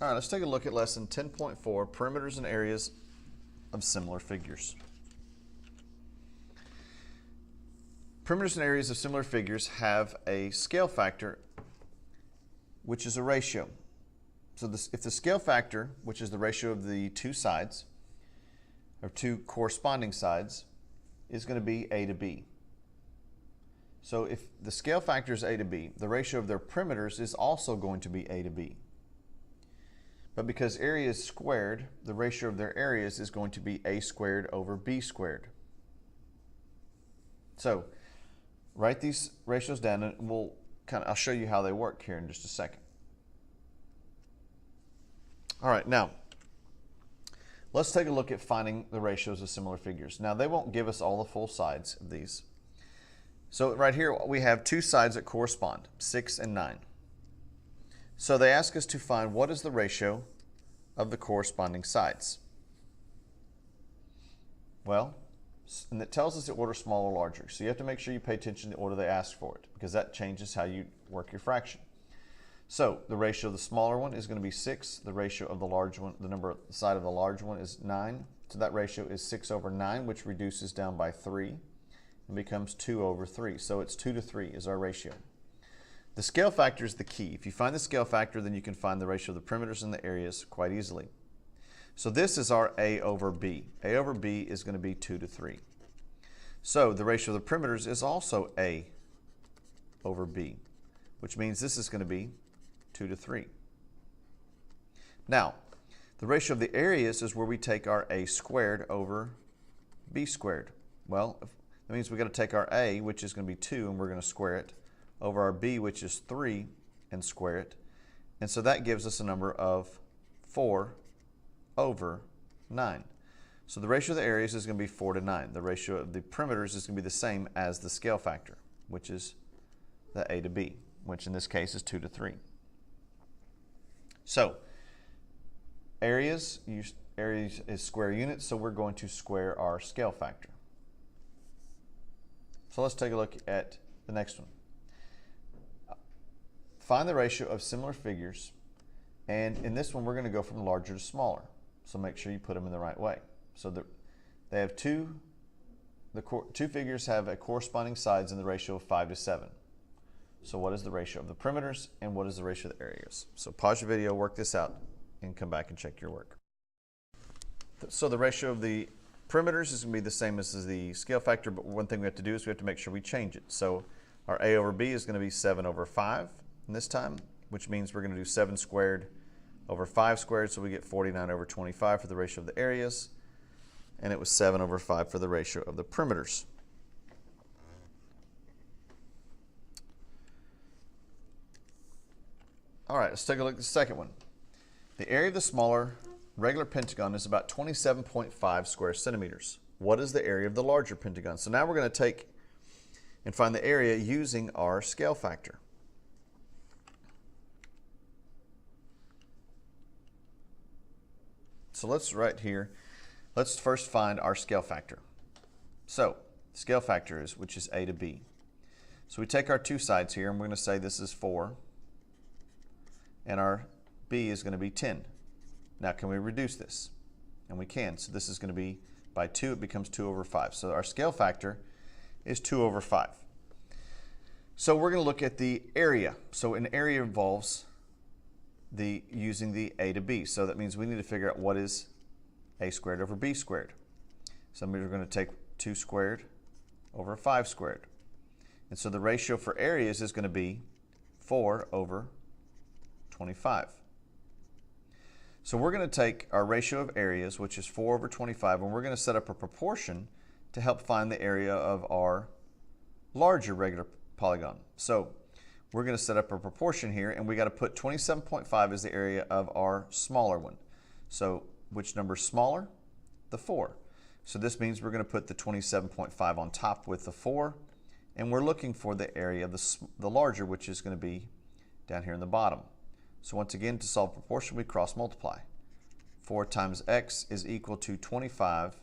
All right, let's take a look at lesson 10.4, perimeters and areas of similar figures. Perimeters and areas of similar figures have a scale factor, which is a ratio. So if the scale factor, which is the ratio of the two sides, or two corresponding sides, is going to be A to B. So if the scale factor is A to B, the ratio of their perimeters is also going to be A to B. But because area is squared, the ratio of their areas is going to be A squared over B squared. So write these ratios down and I'll show you how they work here in just a second. All right, now let's take a look at finding the ratios of similar figures. Now they won't give us all the full sides of these. So right here we have two sides that correspond, 6 and 9. So they ask us to find what is the ratio of the corresponding sides. Well, and it tells us the order small or larger. So you have to make sure you pay attention to the order they ask for it, because that changes how you work your fraction. So the ratio of the smaller one is going to be 6. The ratio of the large one, the side of the large one is 9. So that ratio is 6 over 9, which reduces down by 3 and becomes 2 over 3. So it's 2 to 3 is our ratio. The scale factor is the key. If you find the scale factor, then you can find the ratio of the perimeters and the areas quite easily. So this is our A over B. A over B is going to be 2 to 3. So the ratio of the perimeters is also A over B, which means this is going to be 2 to 3. Now, the ratio of the areas is where we take our A squared over B squared. Well, that means we've got to take our A, which is going to be 2, and we're going to square it, over our B, which is 3, and square it. And so that gives us a number of 4 over 9. So the ratio of the areas is going to be 4 to 9. The ratio of the perimeters is going to be the same as the scale factor, which is the A to B, which in this case is 2 to 3. So areas is square units, so we're going to square our scale factor. So let's take a look at the next one. Find the ratio of similar figures, and in this one we're going to go from larger to smaller. So make sure you put them in the right way. So they have two figures have a corresponding sides in the ratio of 5 to 7. So what is the ratio of the perimeters and what is the ratio of the areas? So pause your video, work this out, and come back and check your work. So the ratio of the perimeters is going to be the same as the scale factor, but one thing we have to do is we have to make sure we change it. So our A over B is going to be 7 over 5 this time, which means we're going to do 7 squared over 5 squared, so we get 49 over 25 for the ratio of the areas, and it was 7 over 5 for the ratio of the perimeters. All right, let's take a look at the second one. The area of the smaller regular pentagon is about 27.5 square centimeters. What is the area of the larger pentagon? So now we're going to take and find the area using our scale factor. So let's let's first find our scale factor. So scale factor is, which is A to B. So we take our two sides here and we're going to say this is 4 and our B is going to be 10. Now can we reduce this? And we can. So this is going to be by 2, it becomes 2 over 5. So our scale factor is 2 over 5. So we're going to look at the area. So an area involves using the A to B. So that means we need to figure out what is A squared over B squared. So we're going to take 2 squared over 5 squared. And so the ratio for areas is going to be 4 over 25. So we're going to take our ratio of areas, which is 4 over 25, and we're going to set up a proportion to help find the area of our larger regular polygon. So we're going to set up a proportion here, and we got to put 27.5 as the area of our smaller one. So which number is smaller? The 4. So this means we're going to put the 27.5 on top with the 4, and we're looking for the area of the larger, which is going to be down here in the bottom. So once again, to solve proportion, we cross multiply. 4 times x is equal to 25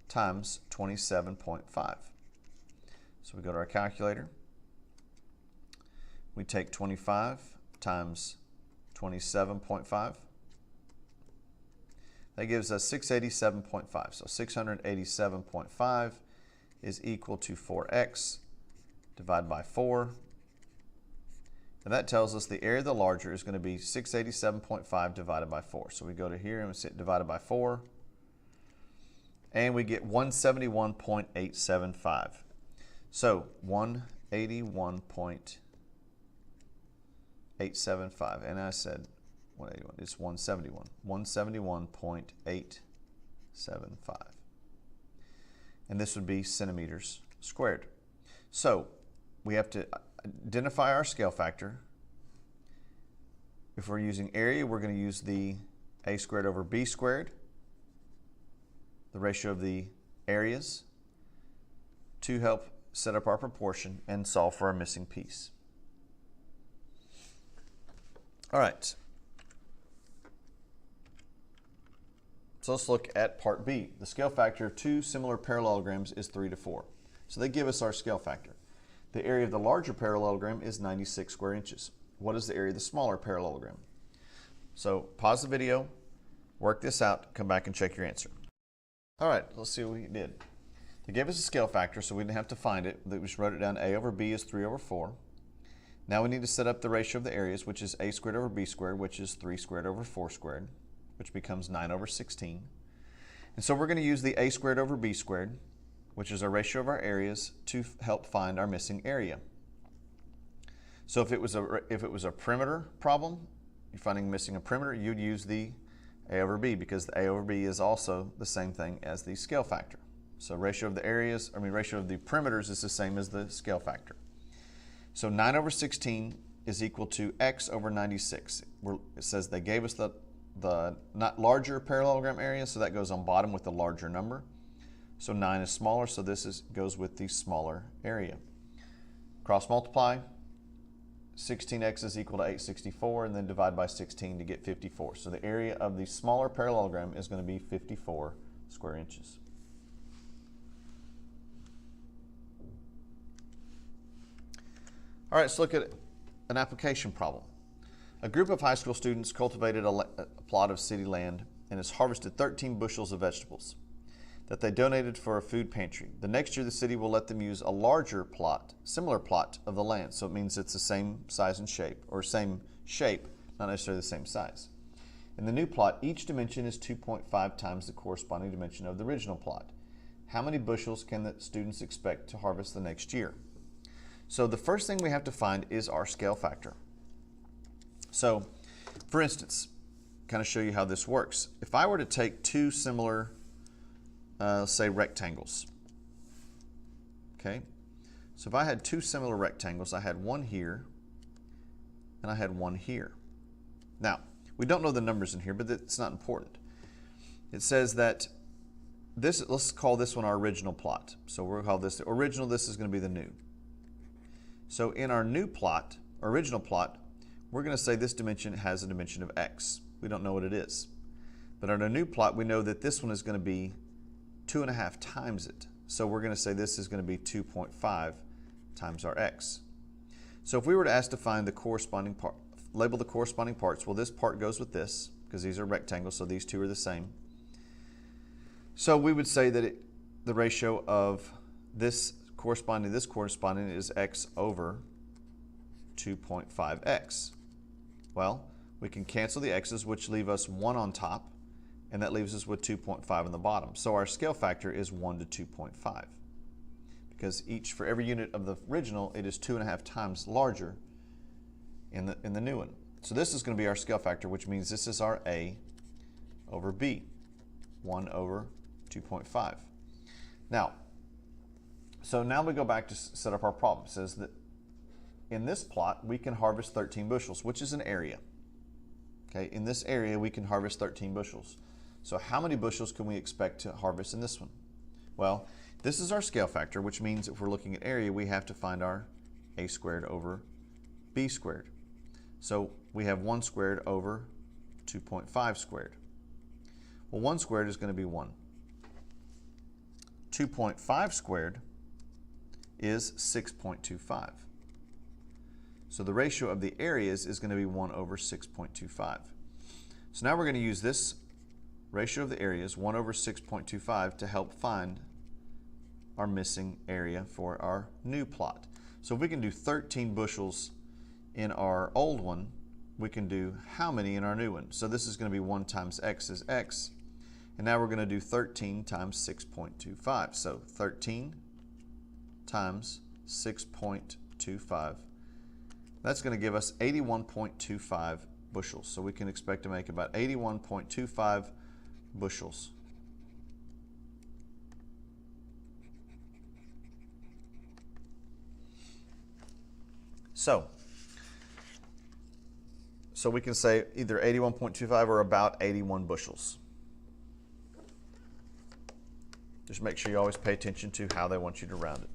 times 27.5. So we go to our calculator. We take 25 times 27.5. That gives us 687.5. So 687.5 is equal to 4x divided by 4. And that tells us the area of the larger is going to be 687.5 divided by 4. So we go to here and we sit divided by 4. And we get 171.875. So 181.875. And I said 181. It's 171. 171.875. And this would be centimeters squared. So we have to identify our scale factor. If we're using area, we're going to use the a squared over b squared, the ratio of the areas, to help set up our proportion and solve for our missing piece. All right. So let's look at part B. The scale factor of two similar parallelograms is 3 to 4. So they give us our scale factor. The area of the larger parallelogram is 96 square inches. What is the area of the smaller parallelogram? So pause the video, work this out, come back and check your answer. All right, let's see what we did. They gave us a scale factor, so we didn't have to find it. We just wrote it down. A over b is 3 over 4. Now we need to set up the ratio of the areas, which is a squared over b squared, which is 3 squared over 4 squared, which becomes 9 over 16. And so we're going to use the a squared over b squared, which is our ratio of our areas, to help find our missing area. So if it was a perimeter problem, you're finding missing a perimeter, you'd use the a over b, because the a over b is also the same thing as the scale factor. So ratio of the areas, ratio of the perimeters is the same as the scale factor. So 9 over 16 is equal to x over 96. It says they gave us the not larger parallelogram area, so that goes on bottom with the larger number. So 9 is smaller, so this goes with the smaller area. Cross multiply, 16x is equal to 864, and then divide by 16 to get 54. So the area of the smaller parallelogram is going to be 54 square inches. All right, let's look at an application problem. A group of high school students cultivated a plot of city land and has harvested 13 bushels of vegetables that they donated for a food pantry. The next year, the city will let them use a larger plot, similar plot of the land. So it means it's the same size and shape, or same shape, not necessarily the same size. In the new plot, each dimension is 2.5 times the corresponding dimension of the original plot. How many bushels can the students expect to harvest the next year? So the first thing we have to find is our scale factor. So, for instance, kind of show you how this works. If I were to take two similar say rectangles. Okay, so if I had two similar rectangles, I had one here and I had one here. Now, we don't know the numbers in here, but it's not important. It says that this, let's call this one our original plot. So we'll call this the original, this is going to be the new. So in our new plot, original plot, we're going to say this dimension has a dimension of x. We don't know what it is. But in our new plot, we know that this one is going to be 2.5 times it. So we're going to say this is going to be 2.5 times our x. So if we were to ask to find the corresponding part, label the corresponding parts, well, this part goes with this, because these are rectangles, so these two are the same. So we would say that the ratio of this corresponding to this corresponding is x over 2.5x. Well, we can cancel the x's, which leave us 1 on top, and that leaves us with 2.5 on the bottom. So our scale factor is 1 to 2.5, because for every unit of the original, it is 2.5 times larger in the new one. So this is going to be our scale factor, which means this is our a over b, 1 over 2.5. Now we go back to set up our problem. It says that in this plot, we can harvest 13 bushels, which is an area. Okay, in this area, we can harvest 13 bushels. So how many bushels can we expect to harvest in this one? Well, this is our scale factor, which means if we're looking at area, we have to find our a squared over b squared. So we have 1 squared over 2.5 squared. Well, 1 squared is going to be 1. 2.5 squared is 6.25. So the ratio of the areas is going to be 1 over 6.25. So now we're going to use this ratio of the areas, 1 over 6.25, to help find our missing area for our new plot. So if we can do 13 bushels in our old one, we can do how many in our new one? So this is going to be 1 times x is x. And now we're going to do 13 times 6.25. So 13 times 6.25. That's going to give us 81.25 bushels. So we can expect to make about 81.25 bushels. So we can say either 81.25 or about 81 bushels. Just make sure you always pay attention to how they want you to round it.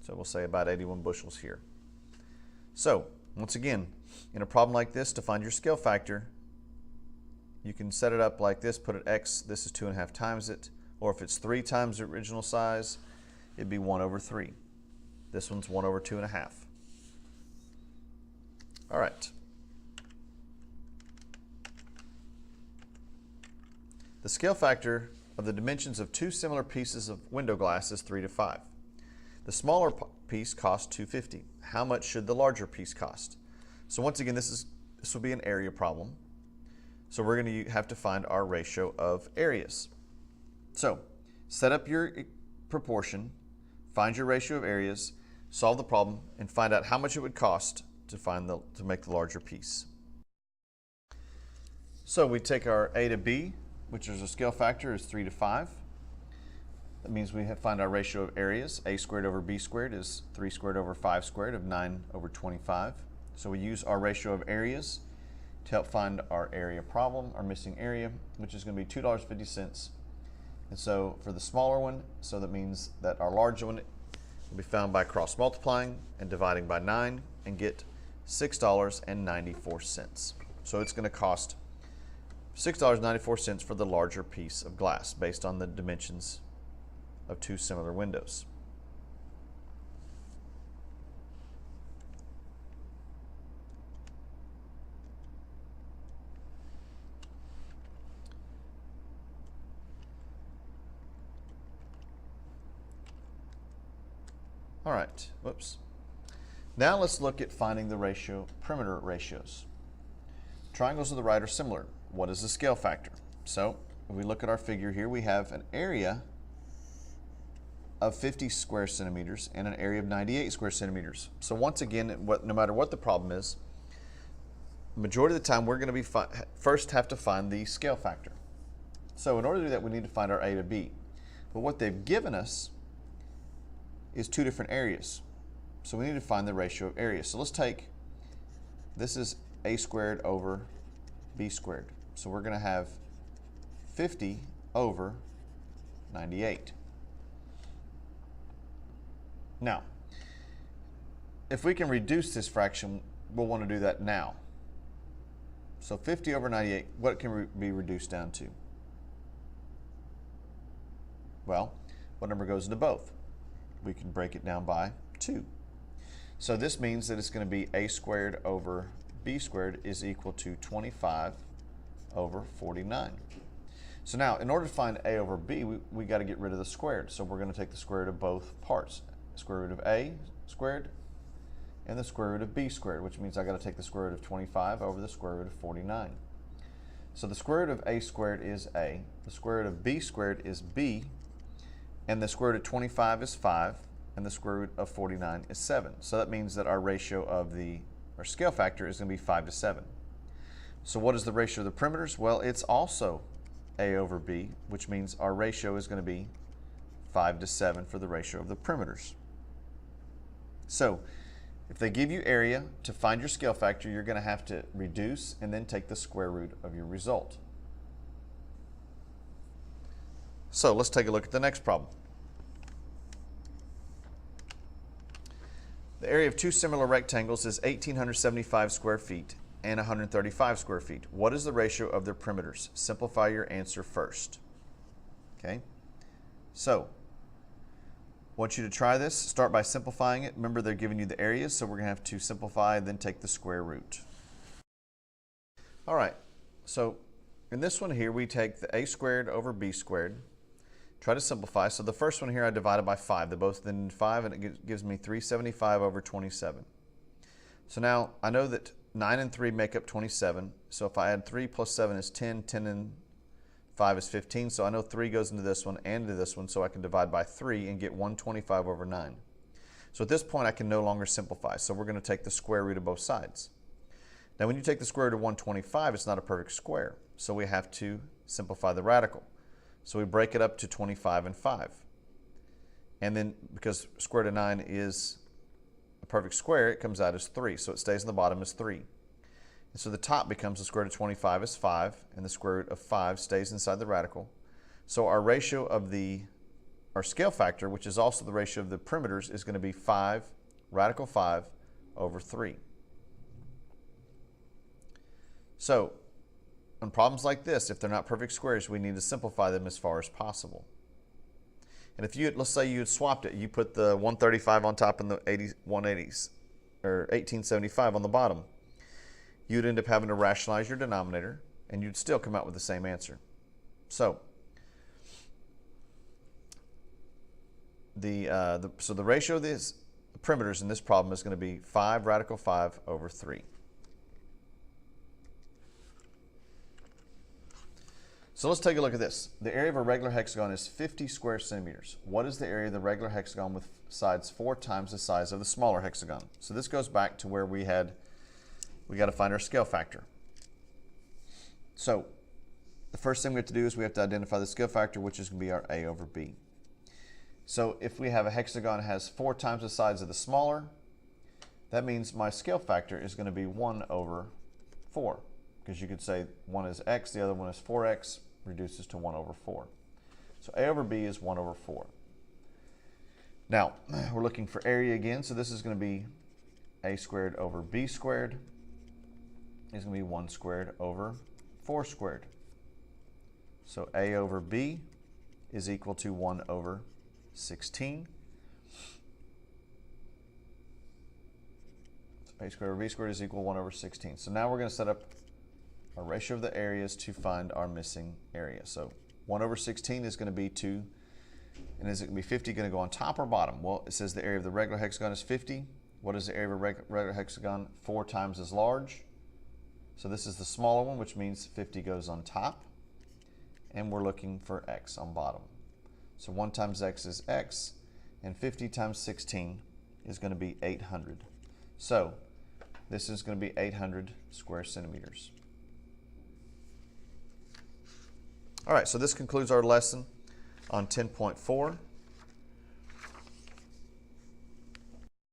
So we'll say about 81 bushels here. So once again, in a problem like this, to find your scale factor, you can set it up like this, put it x, this is 2.5 times it, or if it's 3 times the original size, it'd be 1 over 3. This one's 1 over 2.5. All right. The scale factor of the dimensions of 2 similar pieces of window glass is 3 to 5. The smaller piece costs $2.50. How much should the larger piece cost? So once again, this will be an area problem. So we're going to have to find our ratio of areas. So set up your proportion, find your ratio of areas, solve the problem, and find out how much it would cost to make the larger piece. So we take our A to B, which is a scale factor, is 3 to 5. That means we find our ratio of areas. A squared over B squared is 3 squared over 5 squared of 9 over 25. So we use our ratio of areas to help find our area problem, our missing area, which is going to be $2.50. And so for the smaller one, so that means that our larger one will be found by cross multiplying and dividing by 9 and get $6.94. So it's going to cost $6.94 for the larger piece of glass based on the dimensions of 2 similar windows. All right, whoops. Now let's look at finding the perimeter ratios. Triangles to the right are similar. What is the scale factor? So if we look at our figure here, we have an area of 50 square centimeters and an area of 98 square centimeters. So once again, no matter what the problem is, the majority of the time we're going to be first have to find the scale factor. So in order to do that, we need to find our A to B. But what they've given us is 2 different areas. So we need to find the ratio of areas. So let's take, this is A squared over B squared. So we're going to have 50 over 98. Now, if we can reduce this fraction, we'll want to do that now. So 50 over 98, what can be reduced down to? Well, what number goes into both? We can break it down by 2. So this means that it's going to be A squared over B squared is equal to 25 over 49. So now, in order to find A over B, we got to get rid of the squared. So we're going to take the square root of both parts. Square root of A squared and the square root of B squared, which means I got to take the square root of 25 over the square root of 49. So the square root of A squared is A, the square root of B squared is B, and the square root of 25 is 5, and the square root of 49 is 7. So that means that our ratio of our scale factor is going to be 5 to 7. So what is the ratio of the perimeters? Well, it's also A over B, which means our ratio is going to be 5 to 7 for the ratio of the perimeters. So if they give you area, to find your scale factor, you're going to have to reduce and then take the square root of your result. So let's take a look at the next problem. The area of 2 similar rectangles is 1,875 square feet, and 135 square feet. What is the ratio of their perimeters? Simplify your answer first. Okay, so I want you to try this. Start by simplifying it. Remember, they're giving you the areas, so we're going to have to simplify, then take the square root. All right, so in this one here, we take the a squared over b squared. Try to simplify. So the first one here, I divided by 5. They both then 5, and it gives me 375 over 27. So now I know that 9 and 3 make up 27. So if I add 3 plus 7 is 10, 10 and 5 is 15. So I know 3 goes into this one and into this one, so I can divide by 3 and get 125 over 9. So at this point, I can no longer simplify. So we're going to take the square root of both sides. Now when you take the square root of 125, it's not a perfect square. So we have to simplify the radical. So we break it up to 25 and 5. And then because square root of 9 is a perfect square, it comes out as 3. So it stays in the bottom as 3. And so the top becomes the square root of 25 is 5, and the square root of 5 stays inside the radical. So our ratio of our scale factor, which is also the ratio of the perimeters, is going to be 5, radical 5 over 3. So on problems like this, if they're not perfect squares, we need to simplify them as far as possible. And if you, let's say you had swapped it, you put the 135 on top and the 180s, or 1875 on the bottom, you'd end up having to rationalize your denominator, and you'd still come out with the same answer. So the ratio of the perimeters in this problem is going to be 5 radical 5 over 3. So let's take a look at this. The area of a regular hexagon is 50 square centimeters. What is the area of the regular hexagon with sides 4 times the size of the smaller hexagon? So this goes back to where we got to find our scale factor. So the first thing we have to do is we have to identify the scale factor, which is going to be our A over B. So if we have a hexagon that has 4 times the size of the smaller, that means my scale factor is going to be 1 over 4. Because you could say one is x, the other one is 4x, reduces to 1 over 4. So A over B is 1 over 4. Now, we're looking for area again, so this is going to be A squared over B squared is going to be 1 squared over 4 squared. So A over B is equal to 1 over 16. So A squared over B squared is equal to 1 over 16. So now we're going to set up our ratio of the areas to find our missing area. So 1 over 16 is going to be 2. And is it going to be 50 going to go on top or bottom? Well, it says the area of the regular hexagon is 50. What is the area of a regular hexagon? 4 times as large. So this is the smaller one, which means 50 goes on top. And we're looking for x on bottom. So 1 times x is x. And 50 times 16 is going to be 800. So this is going to be 800 square centimeters. All right, so this concludes our lesson on 10.4.